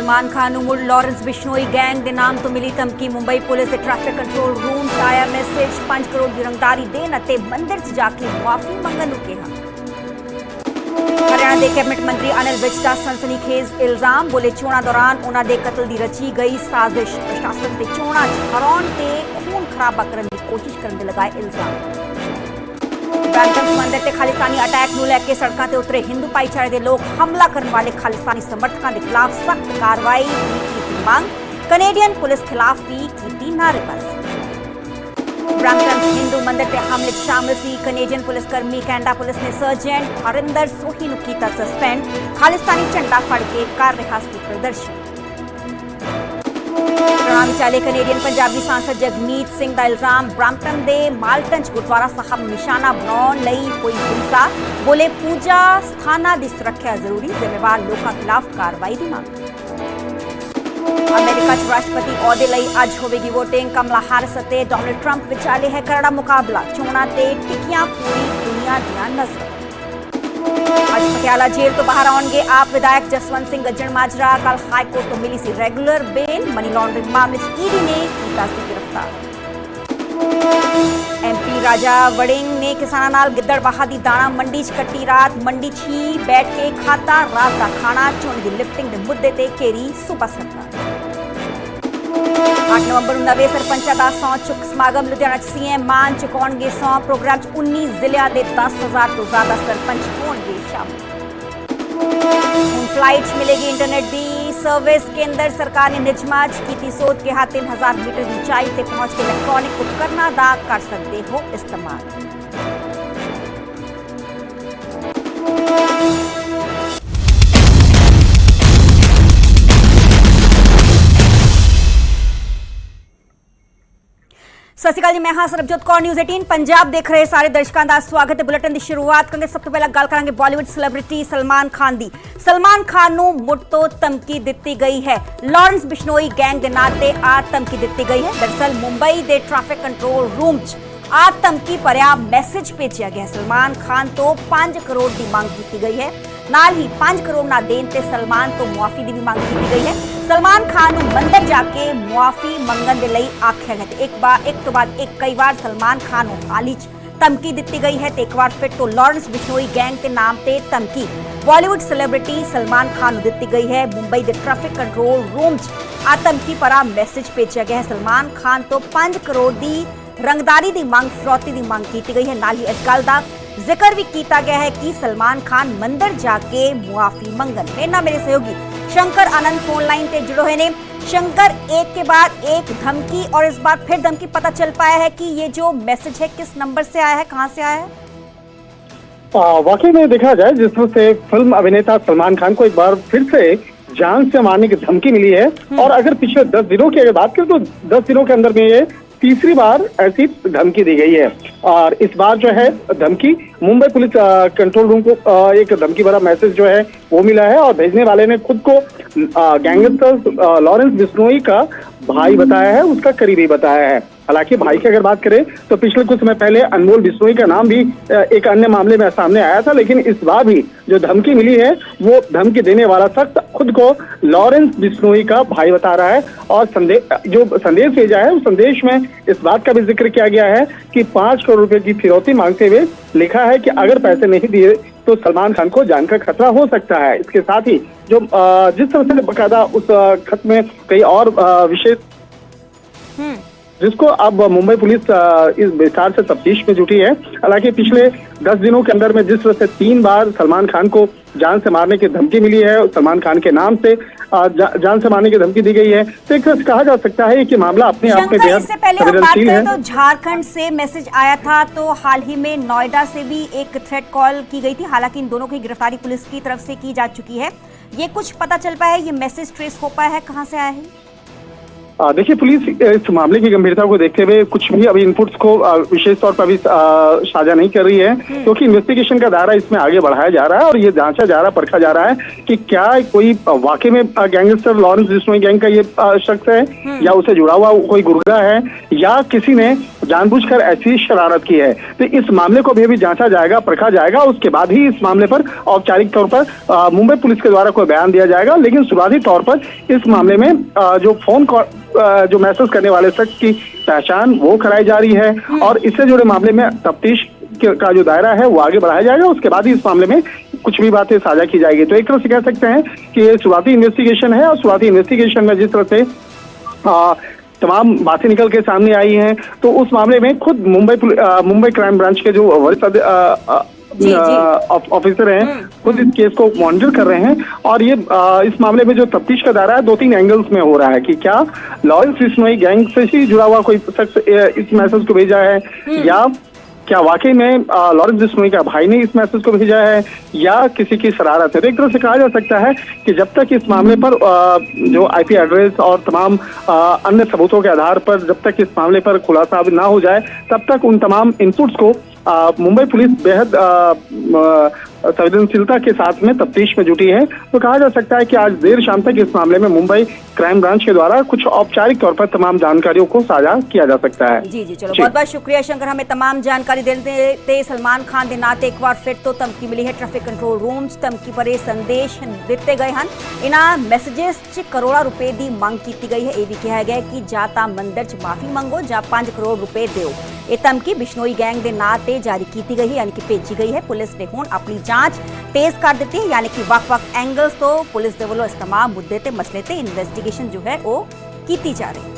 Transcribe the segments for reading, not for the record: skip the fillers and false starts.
सलमान खान ਨੂੰ ਮੁੜ Lawrence Bishnoi gang ਦੇ ਨਾਮ ਤੋਂ ਮਿਲੀ ਧਮਕੀ। ਮੁੰਬਈ ਪੁਲਿਸ ਦੇ ਟ੍ਰੈਫਿਕ ਕੰਟਰੋਲ ਰੂਮ 'ਚ ਆਇਆ ਮੈਸੇਜ 5 ਕਰੋੜ ਦੀ ਰੰਗਦਾਰੀ ਦੇਣ ਅਤੇ ਮੰਦਿਰ 'ਚ ਜਾ ਕੇ ਮੁਆਫੀ ਮੰਗਣ ਨੂੰ ਕਿਹਾ। ਹਰਿਆਣਾ ਦੇ ਕੈਬਨਿਟ ਮੰਤਰੀ ਅਨਿਲ ਵਿਜ ਦਾ ਸਨਸਨੀਖੇਜ਼ ਇਲਜ਼ਾਮ। ਬੋਲੇ ਚੋਣਾਂ ਦੌਰਾਨ ਉਹਨਾਂ ਦੇ ਕਤਲ ਦੀ ਰਚੀ ਗਈ ਸਾਜ਼ਿਸ਼। ਪ੍ਰਸ਼ਾਸਨ ਤੇ ਚੋਣਾਂ 'ਚ ਹਰਾਉਣ ਤੇ ਖੂਨ ਖਰਾਬਾ ਕਰਨ ਦੀ ਕੋਸ਼ਿਸ਼ ਕਰਨ ਦੇ ਲਗਾਏ ਇਲਜ਼ਾਮ। ब्रैम्पटन मंदिर ते खालिस्तानी अटैक ਨੂੰ ਲੈ ਕੇ ਸੜਕਾਂ ਤੇ ਉਤਰੇ ਹਿੰਦੂ ਭਾਈਚਾਰੇ ਦੇ ਲੋਕ। ਹਮਲਾ ਕਰਨ ਵਾਲੇ ਖਾਲਿਸਤਾਨੀ ਸਮਰਥਕਾਂ ਦੇ ਖਿਲਾਫ ਸਖਤ ਕਾਰਵਾਈ ਦੀ ਕੀਤੀ ਮੰਗ। ਕੈਨੇਡੀਅਨ ਪੁਲਿਸ ਖਿਲਾਫ ਵੀ ਕੀਤੀ ਨਾਅਰੇਬਾਜ਼ੀ। ਬ੍ਰੈਂਪਟਨ ਹਿੰਦੂ ਮੰਦਿਰ ਤੇ ਹਮਲੇ 'ਚ ਸ਼ਾਮਲ ਸੀ ਕੈਨੇਡੀਅਨ ਪੁਲਿਸ ਕਰਮੀ। ਕੈਨੇਡਾ ਪੁਲਿਸ ਨੇ ਸਰਜੈਂਟ ਹਰਿੰਦਰ ਸੋਹੀ ਨੂੰ ਕੀਤਾ ਸਸਪੈਂਡ। ਖਾਲਿਸਤਾਨੀ ਝੰਡਾ ਫੜ ਕੇ ਕਰ ਰਿਹਾ ਸੀ ਪ੍ਰਦਰਸ਼ਨ। ਵਿਚਾਲੇ ਕੈਨੇਡੀਅਨ ਪੰਜਾਬੀ ਸਾਂਸਦ ਜਗਮੀਤ ਸਿੰਘ ਦਾ ਇਲਜ਼ਾਮ। ਬ੍ਰੈਂਪਟਨ ਦੇ ਮਾਲਟਨ 'ਚ ਗੁਰਦੁਆਰਾ ਸਾਹਿਬ ਨਿਸ਼ਾਨਾ ਬਣਾਉਣ ਲਈ ਹੋਈ ਹਿੰਸਾ। ਬੋਲੇ ਪੂਜਾ ਸਥਾਨਾਂ ਦੀ ਸੁਰੱਖਿਆ ਜ਼ਰੂਰੀ। ਜ਼ਿੰਮੇਵਾਰ ਲੋਕਾਂ ਖਿਲਾਫ ਕਾਰਵਾਈ ਦੀ ਮੰਗ। ਅਮਰੀਕਾ 'ਚ ਰਾਸ਼ਟਰਪਤੀ ਅਹੁਦੇ ਲਈ ਅੱਜ ਹੋਵੇਗੀ ਵੋਟਿੰਗ। ਕਮਲਾ ਹੈਰਿਸ ਅਤੇ ਡੋਨਲਡ ਟਰੰਪ ਵਿਚਾਲੇ ਹੈ ਕਰੜਾ ਮੁਕਾਬਲਾ। ਚੋਣਾਂ ਤੇ ਟਿਕੀਆਂ ਪੂਰੀ ਦੁਨੀਆ ਦੀਆਂ ਨਜ਼ਰਾਂ। ਅੱਜ ਪਟਿਆਲਾ ਜੇਲ੍ਹ ਤੋਂ ਬਾਹਰ ਆਉਣਗੇ ਆਪ ਵਿਧਾਇਕ ਜਸਵੰਤ ਸਿੰਘ ਗੱਜਣ ਮਾਜਰਾ। ਕੱਲ ਹਾਈ ਕੋਰਟ ਤੋਂ ਮਿਲੀ ਸੀ ਰੈਗੂਲਰ ਬੇਲ। ਮਨੀ ਲਾਂਡਰਿੰਗ ਮਾਮਲੇ 'ਚ ਈਡੀ ਨੇ ਕੀਤਾ ਸੀ ਗ੍ਰਿਫਤਾਰ। ਐਮਪੀ ਰਾਜਾ ਵੜਿੰਗ ਨੇ ਕਿਸਾਨਾਂ ਨਾਲ ਗਿੱਦੜਬਾਹਾ ਦੀ ਦਾਣਾ ਮੰਡੀ 'ਚ ਕੱਟੀ ਰਾਤ। ਮੰਡੀ 'ਚ ਹੀ ਬੈਠ ਕੇ ਖਾਧਾ ਰਾਤ ਦਾ ਖਾਣਾ। ਝੋਨੇ ਦੀ ਲਿਫਟਿੰਗ ਦੇ ਮੁੱਦੇ ਤੇ ਘੇਰੀ ਸੂਬਾ ਸਰਕਾਰ। 8 ਨਵੰਬਰ ਨੂੰ ਨਵੇਂ ਸਰਪੰਚਾਂ ਦਾ ਸਹੁੰ ਚੁੱਕ ਸਮਾਗਮ। ਲੁਧਿਆਣਾ 'ਚ ਸੀਐਮ ਮਾਨ ਚੁਕਾਉਣਗੇ ਸਹੁੰ। ਪ੍ਰੋਗਰਾਮ 'ਚ 19 ਜ਼ਿਲ੍ਹਿਆਂ ਦੇ 10,000 ਤੋਂ ਜ਼ਿਆਦਾ ਸਰਪੰਚ ਹੋਣਗੇ ਸ਼ਾਮਲ। ਹੁਣ ਫਲਾਈਟ 'ਚ ਮਿਲੇਗੀ ਇੰਟਰਨੈਟ ਦੀ ਸਰਵਿਸ। ਕੇਂਦਰ ਸਰਕਾਰ ਨੇ ਨਿਯਮਾਂ 'ਚ ਕੀਤੀ ਸੋਧ। ਕਿਹਾ 3000 ਮੀਟਰ ਦੀ ਉਚਾਈ ਤੇ ਪਹੁੰਚ ਕੇ ਇਲੈਕਟ੍ਰੋਨਿਕ ਉਪਕਰਨਾਂ ਦਾ ਕਰ ਸਕਦੇ ਹੋ ਇਸਤੇਮਾਲ। ਸਤਿ ਸ਼੍ਰੀ ਅਕਾਲ ਜੀ, ਮੈਂ ਹਾਂ ਸਰਬਜੋਤ ਕੌਰ। ਨਿਊਜ਼ 18 ਪੰਜਾਬ ਦੇਖ ਰਹੇ ਸਾਰੇ ਦਰਸ਼ਕਾਂ ਦਾ ਸਵਾਗਤ ਹੈ। ਬੁਲੇਟਿਨ ਦੀ ਸ਼ੁਰੂਆਤ ਕਰਾਂਗੇ। ਸਭ ਤੋਂ ਪਹਿਲਾਂ ਗੱਲ ਕਰਾਂਗੇ ਬਾਲੀਵੁੱਡ ਸੈਲੀਬ੍ਰਿਟੀ ਸਲਮਾਨ ਖਾਨ ਦੀ। ਸਲਮਾਨ ਖਾਨ ਨੂੰ ਮੁੜ ਤੋਂ ਧਮਕੀ ਦਿੱਤੀ ਗਈ ਹੈ। ਲਾਰੈਂਸ ਬਿਸ਼ਨੋਈ ਗੈਂਗ ਦੇ ਨਾਂ ਤੇ ਆ ਧਮਕੀ ਦਿੱਤੀ ਗਈ ਹੈ। ਦਰਅਸਲ ਮੁੰਬਈ ਦੇ ਟ੍ਰੈਫਿਕ ਕੰਟਰੋਲ ਰੂਮ 'ਚ ਆ ਧਮਕੀ ਭਰਿਆ ਮੈਸੇਜ ਭੇਜਿਆ ਗਿਆ। ਸਲਮਾਨ ਖਾਨ ਤੋਂ 5 ਕਰੋੜ ਦੀ ਮੰਗ ਕੀਤੀ ਗਈ ਹੈ। ਨਾਲ ਹੀ 5 ਕਰੋੜ ਨਾ ਦੇਣ ਤੇ ਸਲਮਾਨ ਤੋਂ ਮੁਆਫੀ ਦੀ ਵੀ ਮੰਗ ਕੀਤੀ ਗਈ ਹੈ। ਸਲਮਾਨ ਖਾਨ ਨੂੰ ਮੰਦਰ ਜਾ ਕੇ ਮੁਆਫੀ ਮੰਗਣ ਦੇ ਲਈ ਆਖਿਆ ਗਿਆ ਤੇ ਇੱਕ ਤੋਂ ਬਾਅਦ ਇੱਕ ਕਈ ਵਾਰ ਸਲਮਾਨ ਖਾਨ ਨੂੰ ਹਾਲ ਹੀ 'ਚ ਧਮਕੀ ਦਿੱਤੀ ਗਈ ਹੈ ਤੇ ਇੱਕ ਵਾਰ ਫਿਰ ਤੋਂ ਲਾਰੈਂਸ ਬਿਸ਼ਨੋਈ ਗੈਂਗ ਦੇ ਨਾਮ ਤੇ ਧਮਕੀ ਬਾਲੀਵੁੱਡ ਸੈਲੀਬ੍ਰਿਟੀ ਸਲਮਾਨ ਖਾਨ ਨੂੰ ਦਿੱਤੀ ਗਈ ਹੈ। ਮੁੰਬਈ ਦੇ ਟ੍ਰੈਫਿਕ ਕੰਟਰੋਲ ਰੂਮ 'ਚ ਆ ਧਮਕੀ ਭਰਾ ਮੈਸੇਜ ਭੇਜਿਆ ਗਿਆ ਹੈ। ਸਲਮਾਨ ਖਾਨ ਤੋਂ 5 ਕਰੋੜ ਦੀ ਰੰਗਦਾਰੀ ਦੀ ਮੰਗ, ਫਿਰੌਤੀ ਦੀ ਮੰਗ ਕੀਤੀ ਗਈ ਹੈ। ਨਾਲ ਹੀ ਇਸ ਗੱਲ ਦਾ ਜ਼ਿਕਰ ਵੀ ਕੀਤਾ ਗਿਆ है कि सलमान खान मंदिर जाके मुआफी मंगन। मेरे मेरे सहयोगी शंकर आनंद फोन लाइन पे जुड़े हुए ने। शंकर, एक के बाद एक धमकी और इस बार फिर धमकी पता चल पाया है कि ये जो मैसेज है किस नंबर से आया है, कहां से आया है? वाकई में देखा जाए जिस तरह से फिल्म अभिनेता सलमान खान को एक बार फिर से जान से मारने की धमकी मिली है और अगर पिछले 10 दिनों की अगर बात करें तो 10 दिनों के अंदर में ये तीसरी बार ऐसी धमकी दी गई है। और इस बार जो है धमकी मुंबई पुलिस कंट्रोल रूम को एक धमकी भरा मैसेज जो है वो मिला है और भेजने वाले ने खुद को गैंगस्टर लारैंस बिश्नोई का भाई बताया है, उसका करीबी बताया है। हालांकि भाई की अगर बात करें तो पिछले कुछ समय पहले अनमोल बिश्नोई का नाम भी एक अन्य मामले में सामने आया था, लेकिन इस बार भी जो धमकी मिली है वो धमकी देने वाला शख्स खुद को लारैंस बिश्नोई का भाई बता रहा है। और जो संदेश भेजा है उस संदेश में इस बात का भी जिक्र किया गया है कि 5 करोड़ रुपए की फिरौती मांगते हुए लिखा है कि अगर पैसे नहीं दिए तो सलमान खान को जान का खतरा हो सकता है। इसके साथ ही जो जिस तरह से बकायदा उस खत में कई और विशेष जिसको अब मुंबई पुलिस इस विस्तार से तफ्तीश में जुटी है। हालांकि पिछले 10 दिनों के अंदर में जिस तरह से 3 बार सलमान खान को जान से मारने की धमकी मिली है, सलमान खान के नाम से जान से मारने की धमकी दी गई है, तो एक तरह से कहा जा सकता है कि मामला अपने आप में बेहद संवेदनशील है। तो झारखंड से मैसेज आया था, तो हाल ही में नोएडा से भी एक थ्रेट कॉल की गई थी। हालांकि इन दोनों की गिरफ्तारी पुलिस की तरफ से की जा चुकी है। ये कुछ पता चल पाया है, ये मैसेज ट्रेस हो पाया है, कहाँ से आया है? देखिए, पुलिस इस मामले की गंभीरता को देखते हुए कुछ भी अभी इनपुट्स को विशेष तौर पर अभी साझा नहीं कर रही है, क्योंकि इन्वेस्टिगेशन का दायरा इसमें आगे बढ़ाया जा रहा है और ये जांचा जा रहा, परखा जा रहा है कि क्या कोई वाकई में गैंगस्टर लारैंस बिश्नोई गैंग का ये शख्स है या उसे जुड़ा हुआ कोई गुर्गा है या किसी ने जानबूझकर ऐसी शरारत की है। तो इस मामले को भी जांचा जाएगा, परखा जाएगा, उसके बाद ही इस मामले पर औपचारिक तौर पर मुंबई पुलिस के द्वारा कोई बयान दिया जाएगा। लेकिन शुरुआती तौर पर इस मामले में जो फोन कॉल जो मैसेज करने वाले शख्स की पहचान वो कराई जा रही है और इससे जुड़े मामले में तफ्तीश का जो दायरा है वो आगे बढ़ाया जाएगा। उसके बाद ही इस मामले में कुछ भी बातें साझा की जाएगी। तो एक तरह से कह सकते हैं कि ये शुरुआती इन्वेस्टिगेशन है और शुरुआती इन्वेस्टिगेशन में जिस तरह से तमाम बातें निकल के सामने आई हैं, तो उस मामले में खुद मुंबई क्राइम ब्रांच के जो वरिष्ठ ऑफिसर हैं खुद इस केस को मॉनिटर कर रहे हैं। और ये इस मामले में जो तफ्तीश का दायरा है 2-3 एंगल्स में हो रहा है कि क्या लॉरेंस बिश्नोई गैंग से ही जुड़ा हुआ कोई शख्स इस मैसेज को भेजा है या क्या वाकई में लॉरेंस बिश्नोई का भाई ने इस मैसेज को भेजा है या किसी की शरारत है। तो एक तरह से कहा जा सकता है कि जब तक इस मामले पर जो आईपी एड्रेस और तमाम अन्य सबूतों के आधार पर जब तक इस मामले पर खुलासा ना हो जाए तब तक उन तमाम इनपुट्स को मुंबई पुलिस बेहद संवेदनशीलता के साथ में तफ्तीश में जुटी है। तो कहा जा सकता है कि आज देर शाम तक इस मामले में मुंबई क्राइम ब्रांच के द्वारा कुछ औपचारिक तौर पर तमाम जानकारियों को साझा किया जा सकता है। जी चलो बहुत बहुत शुक्रिया शंकर, हमें तमाम जानकारी देते। सलमान खान ਦੇ ਨਾਂ ਤੇ ਇੱਕ ਵਾਰ ਫਿਰ ਤੋਂ ਧਮਕੀ ਮਿਲੀ ਹੈ ਟ੍ਰੈਫਿਕ ਕੰਟਰੋਲ ਰੂਮ 'ਚ। ਧਮਕੀ ਭਰੇ ਸੰਦੇਸ਼ ਦਿੱਤੇ ਗਏ ਹਨ। ਇਹਨਾਂ ਮੈਸੇजेस 'ਚ ਕਰੋੜਾਂ ਰੁਪਏ ਦੀ ਮੰਗ ਕੀਤੀ ਗਈ ਹੈ। ਇਹ ਵੀ ਕਿਹਾ ਗਿਆ ਕਿ ਜਾਂ ਤਾਂ ਮੰਦਰ 'ਚ ਮਾਫੀ ਮੰਗੋ ਜਾਂ 5 ਕਰੋੜ ਰੁਪਏ ਦਿਓ। ਇਹ ਧਮਕੀ ਬਿਸ਼ਨੋਈ ਗੈਂਗ ਦੇ ਨਾਂ ਤੇ ਜਾਰੀ ਕੀਤੀ ਗਈ ਹੈ, यानी कि भेजी गई है। पुलिस ने हुण अपनी जांच तेज कर दी है, यानी कि ਵੱਖ-ਵੱਖ एंगल्स तो पुलिस के वालों इस तमाम मुद्दे ते मसले ते इन्वेस्टिगेशन जो है वो की जा रही है।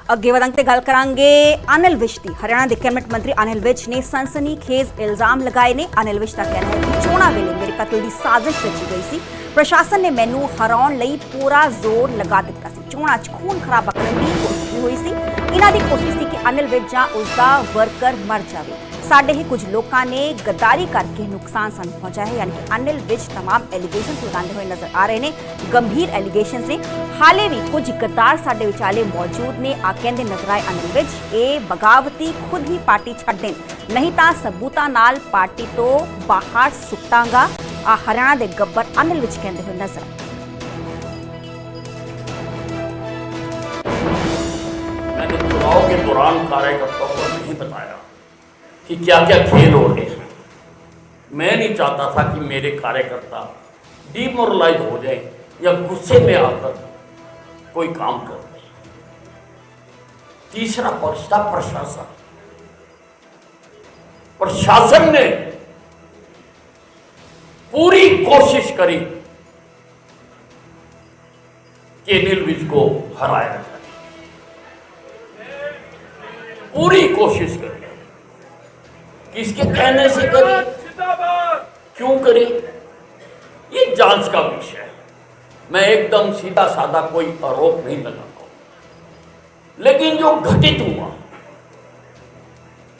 ਅੱਗੇ ਵਧਾਂਗੇ ਤੇ ਗੱਲ ਕਰਾਂਗੇ ਅਨਿਲ ਵਿਜ ਦੀ। ਹਰਿਆਣਾ ਦੇ ਕੈਬਨਿਟ ਮੰਤਰੀ ਅਨਿਲ ਵਿਜ ਨੇ ਸਨਸਨੀਖੇਜ਼ ਇਲਜ਼ਾਮ ਲਗਾਏ ਨੇ। ਅਨਿਲ ਵਿਜ ਦਾ ਕਹਿਣਾ ਹੈ ਕਿ ਚੋਣਾਂ ਵੇਲੇ ਮੇਰੇ ਕਤਲ ਦੀ ਸਾਜ਼ਿਸ਼ ਰਚੀ ਗਈ ਸੀ। ਪ੍ਰਸ਼ਾਸਨ ਨੇ ਮੈਨੂੰ ਹਰਾਉਣ ਲਈ ਪੂਰਾ ਜ਼ੋਰ ਲਗਾ ਦਿੱਤਾ ਸੀ। ਚੋਣਾਂ 'ਚ ਖੂਨ ਖਰਾਬਾ ਕਰਨ ਦੀ ਕੋਸ਼ਿਸ਼ ਹੋਈ ਸੀ। ਇਹਨਾਂ ਦੀ ਕੋਸ਼ਿਸ਼ ਸੀ ਕਿ ਅਨਿਲ ਵਿਜ ਜਾਂ ਉਸਦਾ ਵਰਕਰ ਮਰ ਜਾਵੇ। ਸਾਡੇ ਹੀ ਕੁਝ ਲੋਕਾਂ ਨੇ गद्दारी करके नुकसान ਸਾਨੂੰ पहुंचा है, यानी कि अनिल विज तमाम एलीगेशनस लगाते हुए नजर आ रहे हैं। गंभीर एलीगेशनस ने। हाले भी कुछ गद्दार साडे विचाले मौजूद ने। आ कहंदे नजर आए अनिल विज ਇਹ ਬਗਾਵਤੀ खुद ही पार्टी ਛੱਡ ਦੇਣ, नहीं ਤਾਂ सबूतां नाल पार्टी तो बाहर सुट्टांगा। आ हरियाणा ਦੇ गब्बर अनिल विज कहंदे हुए नजर आए। मैंने चुनाव के दौरान कार्यकर्ताओं को नहीं बताया कि क्या क्या खेल हो रहे हैं। मैं नहीं चाहता था कि मेरे कार्यकर्ता डिमोरलाइज हो जाए या गुस्से में आकर कोई काम कर दे। तीसरा पक्ष था प्रशासन। प्रशासन ने पूरी कोशिश करी कि अनिल विज को हराया जाए, पूरी कोशिश करी। किसके कहने से करी, क्यों करी, ये जांच का विषय है। मैं एकदम सीधा साधा कोई आरोप नहीं लगाता हूं। लेकिन जो घटित हुआ,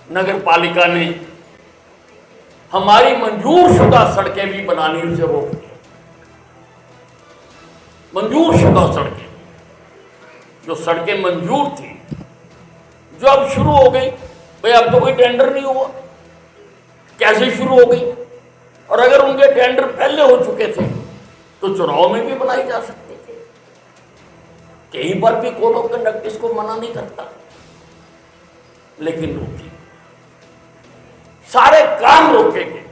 नगर पालिका ने हमारी मंजूर शुदा सड़कें भी बनाने से रोक दी। मंजूर शुदा सड़कें, जो सड़कें मंजूर थी, जो अब शुरू हो गई। भाई अब तो कोई टेंडर नहीं हुआ, कैसे शुरू हो गई? और अगर उनके टेंडर पहले हो चुके थे तो चुनाव में भी बनाई जा सकती थी। कई बार भी कोड ऑफ कंडक्ट इसको मना नहीं करता, लेकिन रोकी, सारे काम रोके गए।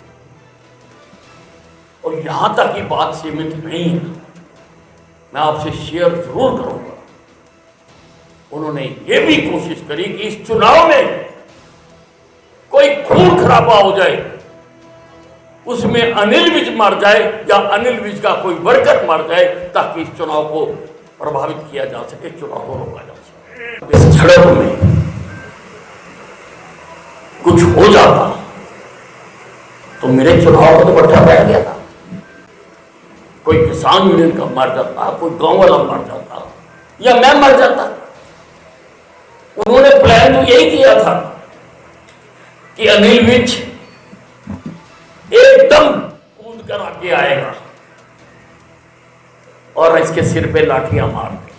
और यहां तक की बात सीमित नहीं है, मैं आपसे शेयर जरूर करूंगा। उन्होंने ये भी कोशिश करी कि इस चुनाव में कोई खून खराबा हो जाए, उसमें अनिल विज मर जाए या अनिल विज का कोई वर्कर मर जाए, ताकि इस चुनाव को प्रभावित किया जा सके, चुनाव को रोका जा सके। इस झड़प में कुछ हो जाता तो मेरे चुनाव को तो बट्टा बैठ गया था। कोई किसान यूनियन का मर जाता, कोई गांव वाला मर जाता, या मैं मर जाता। उन्होंने प्लान तो यही किया था कि अनिल विज एकदम कूद कर आगे आएगा और इसके सिर पे लाठियां मार देंगे।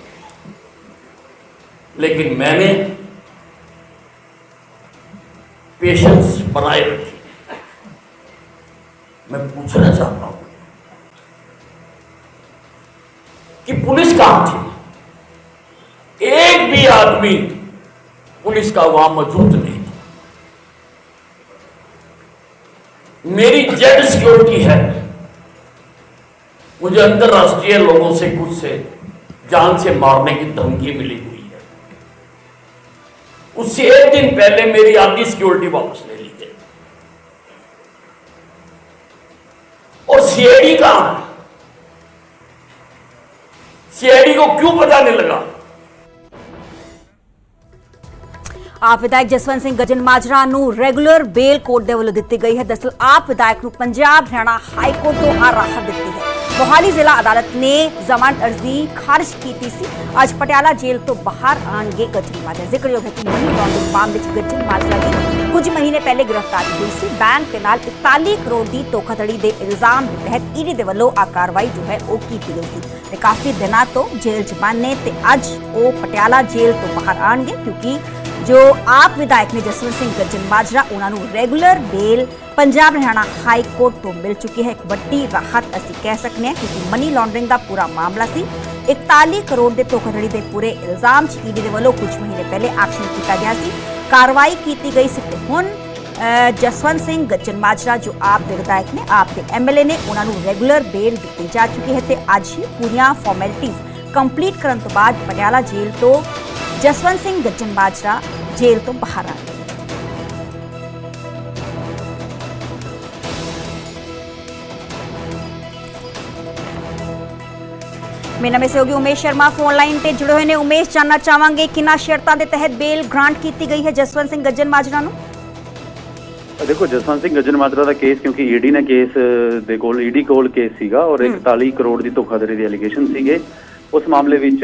लेकिन मैंने पेशेंस बनाए रखी। मैं पूछना चाहता हूं कि पुलिस कहां थी? एक भी आदमी पुलिस का वहां मौजूद नहीं था। मेरी जेड सिक्योरिटी है, मुझे अंतरराष्ट्रीय लोगों से कुछ से जान से मारने की धमकी मिली हुई है। उससे एक दिन पहले मेरी आधी सिक्योरिटी वापस ले ली गई। और सीआईडी कहां है? सीआईडी को क्यों पता नहीं लगा? ਆਪ ਵਿਧਾਇਕ ਜਸਵੰਤ ਸਿੰਘ ਗੱਜਣ ਮਾਜਰਾ ਨੂੰ ਰੈਗੂਲਰ ਬੇਲ ਕੋਰਟ ਦੇ ਵੱਲੋਂ ਦਿੱਤੀ ਗਈ ਹੈ। ਦਰਅਸਲ ਆਪ ਵਿਧਾਇਕ ਨੂੰ ਪੰਜਾਬ ਹਰਿਆਣਾ ਹਾਈ ਕੋਰਟ ਤੋਂ ਆ ਰਾਹਤ ਦਿੱਤੀ ਹੈ। ਮੋਹਾਲੀ ਜ਼ਿਲ੍ਹਾ ਅਦਾਲਤ ਨੇ ਜ਼ਮਾਨਤ ਅਰਜ਼ੀ ਖਾਰਜ ਕੀਤੀ ਸੀ। ਅੱਜ ਪਟਿਆਲਾ ਜੇਲ੍ਹ ਤੋਂ ਬਾਹਰ ਆਣਗੇ ਗੱਜਣ ਮਾਜਰਾ। ਜ਼ਿਕਰਯੋਗ ਹੈ ਕਿ ਮਨੀ ਲਾਂਡਰਿੰਗ ਮਾਮਲੇ ਵਿੱਚ ਗੱਜਣ ਮਾਜਰਾ ਦੀ ਕੁਝ ਮਹੀਨੇ ਪਹਿਲੇ ਗ੍ਰਿਫਤਾਰੀ ਹੋਈ ਸੀ। ਬੈਂਕ ਦੇ ਨਾਲ 41 ਕਰੋੜ ਦੀ ਧੋਖਾਧੜੀ ਦੇ ਇਲਜ਼ਾਮ ਦੇ ਤਹਿਤ ਈਡੀ ਦੇ ਵੱਲੋਂ ਆ ਕਾਰਵਾਈ ਜੋ ਹੈ ਉਹ ਕੀਤੀ ਗਈ ਸੀ ਤੇ ਕਾਫੀ ਦਿਨਾਂ ਤੋਂ ਜੇਲ੍ਹ 'ਚ ਬੰਦ ਨੇ ਤੇ ਅੱਜ ਉਹ ਪਟਿਆਲਾ ਜੇਲ੍ਹ ਤੋਂ ਬਾਹਰ ਆਣਗੇ ਕਿਉਂਕਿ जो आप विधायक ने जसवंत सिंह गज्जन माजरा उन्होंने regular bell Punjab Haryana high court तो मिल चुकी है। एक बड़ी राहत असी कह सकते हैं क्योंकि मनी लॉन्ड्रिंग का पूरा मामला सी। 41 करोड़ के धोखाधड़ी के पूरे इल्जाम ईडी के वालों कुछ महीने पहले एक्शन किया गया सी, कार्रवाई की गई सी। हुण जसवंत सिंह गज्जन माजरा जो आप दे विधायक ने आप दे एमएलए ने उन्होंने रेगुलर बेल दी जा चुकी है तो अज ही पूरियां फॉर्मैलिटीज कंप्लीट करने तो बाद पटियाला जेल तो जसवंत सिंह गज्जन माजरा जेल तो बाहर आ गए। मेरे नाम से होगी उमेश शर्मा फोन लाइन पे जुड़े हुए ने। उमेश जानना चाहांगे किन्ना शर्तां दे तहत बेल ग्रांट की गई है जसवंत सिंह गज्जन माजरा नूं? देखो जसवंत सिंह गज्जन माजरा का केस क्योंकि ईडी ने केस दे कोल ईडी कोल केस सीगा और 41 करोड़ की धोखाधड़ी के एलीगेशन सीगे। उस मामले विच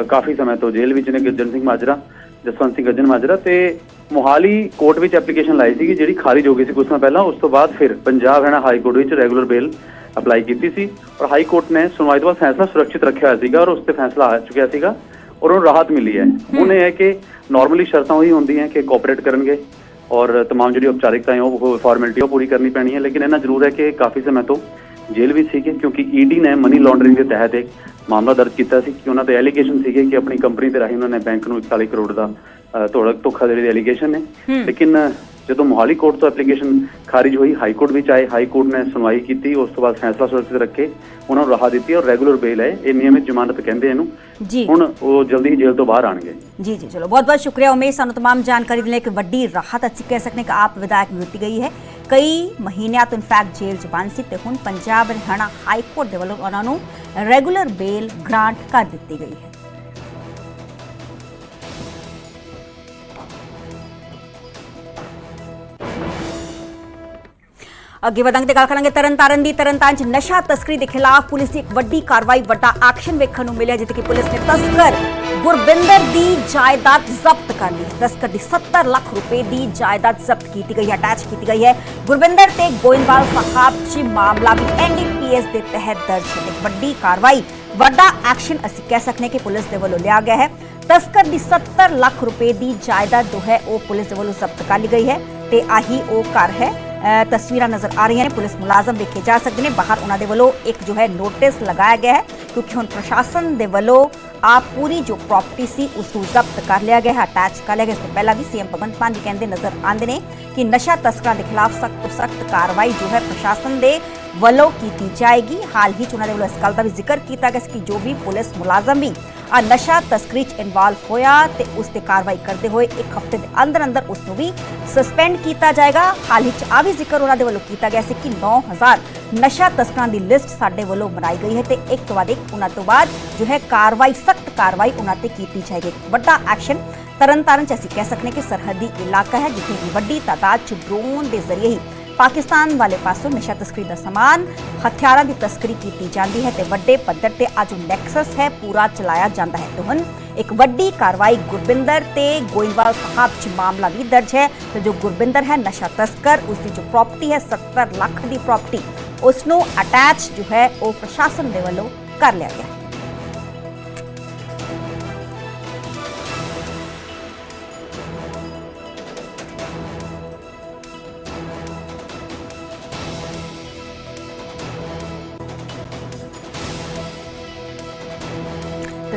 काफ़ी समय तो जेल विच ने गज्जन सिंह माजरा जसवंत सिंह गज्जन माजरा ते मोहाली कोर्ट विच एप्लीकेशन लाई सी जिहड़ी खारिज हो गई सी कुछ समय पहला। उस तो बाद फिर पंजाब हरियाणा हाई कोर्ट विच रेगुलर बेल अप्लाई की सी और हाई कोर्ट ने सुनवाई तो बाद फैसला सुरक्षित रखा हुआ सीगा और उस पर फैसला आ चुका सीगा और उन्हें राहत मिली है। हुण यह है कि नॉर्मली शर्तां वही होंदियां कि कोऑपरेट करनगे और तमाम जी औपचारिकताएं वो फॉर्मेलिटी पूरी करनी पैनी है। लेकिन इन्ना जरूर है कि काफ़ी समय तो जेल भी सीगे क्योंकि ईडी ने मनी लॉन्ड्रिंग के तहत एक मामला दर्ज किया सी कि उन्होंने एलीगेशन सीगे कि अपनी कंपनी के राही उन्होंने बैंक को 41 करोड़ का धोखाधड़ी एलीगेशन है। लेकिन जो मोहाली कोर्ट तो एप्लीकेशन खारिज हुई हाई कोर्ट भी आए, हाई कोर्ट ने सुनवाई की, उस तो बाद फैसला सुरक्षित रखे उन्होंने राहत दी और रेगुलर बेल है ये नियमित जमानत कहते हैं। हुण वो जल्दी ही जेल तो बाहर आएंगे। जी जी चलो बहुत बहुत शुक्रिया उमेश सानू तमाम जानकारी देने की वड्डी राहत अच्छी कह सकते हैं कि आप विधायक में दी गई है। कई महीनों तो इनफैक्ट जेल च बंद सी ते हुण पंजाब हरियाणा हाई कोर्ट दे वल्लों उन्हां नूं रेगुलर बेल ग्रांट कर दी गई है। ਅੱਗੇ ਵਧਾਂਗੇ ਤੇ ਗੱਲ ਕਰਾਂਗੇ ਤਰਨਤਾਰਨ ਦੀ। ਤਰਨਤਾਰਨ 'ਚ ਨਸ਼ਾ ਤਸਕਰੀ ਦੇ ਖਿਲਾਫ ਪੁਲਿਸ ਦੀ ਇੱਕ ਵੱਡੀ ਕਾਰਵਾਈ ਵੱਡਾ ਐਕਸ਼ਨ ਵੇਖਣ ਨੂੰ ਮਿਲਿਆ ਜਿੱਥੇ ਕਿ ਪੁਲਿਸ ਨੇ ਤਸਕਰ ਗੁਰਬਿੰਦਰ ਦੀ ਜਾਇਦਾਦ ਜ਼ਬਤ ਕਰ ਲਈ। ਤਸਕਰ ਦੀ 70 ਲੱਖ ਰੁਪਏ ਦੀ ਜਾਇਦਾਦ ਜ਼ਬਤ ਕੀਤੀ ਗਈ ਹੈ, ਅਟੈਚ ਕੀਤੀ ਗਈ ਹੈ। ਗੁਰਬਿੰਦਰ ਤੇ ਗੋਇੰਦਵਾਲ ਸਾਹਿਬ 'ਚ ਮਾਮਲਾ ਵੀ ਐਨਡੀਪੀਐਸ ਦੇ ਤਹਿਤ ਦਰਜ ਹੈ। ਇੱਕ ਵੱਡੀ ਕਾਰਵਾਈ ਵੱਡਾ ਐਕਸ਼ਨ ਅਸੀਂ ਕਹਿ ਸਕਦੇ ਹਾਂ ਕਿ ਪੁਲਿਸ ਦੇ ਵੱਲੋਂ ਲਿਆ ਗਿਆ ਹੈ। ਤਸਕਰ ਦੀ 70 ਲੱਖ ਰੁਪਏ ਦੀ ਜਾਇਦਾਦ ਜੋ ਹੈ ਉਹ ਪੁਲਿਸ ਦੇ ਵੱਲੋਂ ਜ਼ਬਤ ਕਰ ਲਈ ਗਈ ਹੈ ਤੇ ਆਹੀ ਉਹ ਘਰ ਹੈ। तस्वीर नजर आ रही हैं, पुलिस मुलाजम देखे जा सकते हैं। बाहर उन्होंने वालों एक जो है नोटिस लगाया गया है क्योंकि हुण प्रशासन दे वालों आप पूरी जो प्रॉपर्टी सी उसको जब्त कर लिया गया है, अटैच कर लिया गया। इससे पहला भी सीएम भगवंत मान जी कहते नजर आते हैं कि नशा तस्करां के खिलाफ सख्त तो सख्त कार्रवाई जो है प्रशासन दे वालों की जाएगी। हाल ही उन्होंने वालों इस गल का भी जिक्र किया गया कि जो भी पुलिस मुलाजम भी आ नशा तस्करी च इन्वॉल्व होया ते उस ते कार्रवाई करते हुए एक हफ्ते के अंदर अंदर उसनूं भी सस्पेंड किया जाएगा। हाल ही आ भी जिक्र उन्होंने वालों किया गया कि 9000 नशा तस्करां की लिस्ट साडे वालों बनाई गई है तो एक तो बाद एक उन्होंने तो बाद जो है कार्रवाई सख्त कार्रवाई उन्होंने की जाएगी। वड्डा एक्शन तरनतारन च असीं कह सकते हैं कि सरहदी इलाका है जिथे वड्डी तादाद च ड्रोन के जरिए ही पाकिस्तान वाले पासों नशा तस्करी का समान हथियारों की तस्करी की जाती है तो वड्डे पद्धर ते आ जो नैक्सस है पूरा चलाया जाता है। तो हुण एक वड्डी कार्रवाई गुरबिंदर ते गोइंदवाल साहब च मामला भी दर्ज है। तो जो गुरबिंदर है नशा तस्कर उसकी जो प्रॉपर्टी है 70 लाख की प्रॉपर्टी उसनों अटैच जो है वो प्रशासन दे वल्लों कर लिया गया।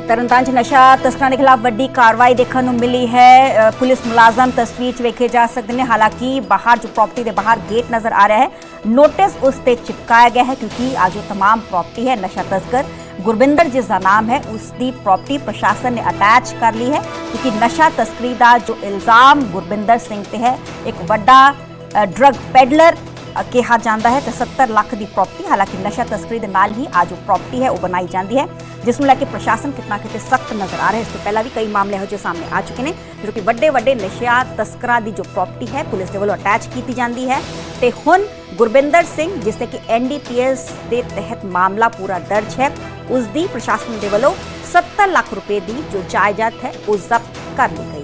ਤਰਨਤਾਰਨ 'ਚ ਨਸ਼ਾ ਤਸਕਰਾਂ ਦੇ ਖਿਲਾਫ ਵੱਡੀ ਕਾਰਵਾਈ ਦੇਖਣ ਨੂੰ ਮਿਲੀ ਹੈ। ਪੁਲਿਸ ਮੁਲਾਜ਼ਮ ਤਸਵੀਰ 'ਚ ਵੇਖੇ ਜਾ ਸਕਦੇ ਨੇ। ਹਾਲਾਂਕਿ ਬਾਹਰ ਜੋ ਪ੍ਰॉपर्टी ਦੇ ਬਾਹਰ ਗੇਟ ਨਜ਼ਰ ਆ ਰਿਹਾ ਹੈ, ਨੋटिस उस ते चिपकाया गया है क्योंकि आज जो तमाम प्रॉपर्टी है नशा तस्कर गुरबिंदर जिसका नाम है उसकी प्रॉपर्टी प्रशासन ने अटैच कर ली है क्योंकि नशा तस्करी का जो इल्जाम गुरबिंदर सिंह ते है, एक वड्डा ड्रग पैडलर कहा जाता है। 70 लाख की प्रॉपर्टी, हालांकि नशा तस्करी के नाल ही आज जो प्रॉपर्टी है वो बनाई जाती है, जिसनूं लैके प्रशासन कितना किते सख्त नज़र आ रहा है। इससे पहला भी कई मामले हो जो सामने आ चुके हैं जो कि वड्डे वड्डे नशा तस्करां की जो प्रॉपर्टी है पुलिस के वालों अटैच की जाती है। तो हुण गुरबिंदर सिंह जिससे कि NDPS के तहत मामला पूरा दर्ज है, उसकी प्रशासन के वालों 70 लाख रुपए की जो जायदाद है वो जब्त कर ली गई।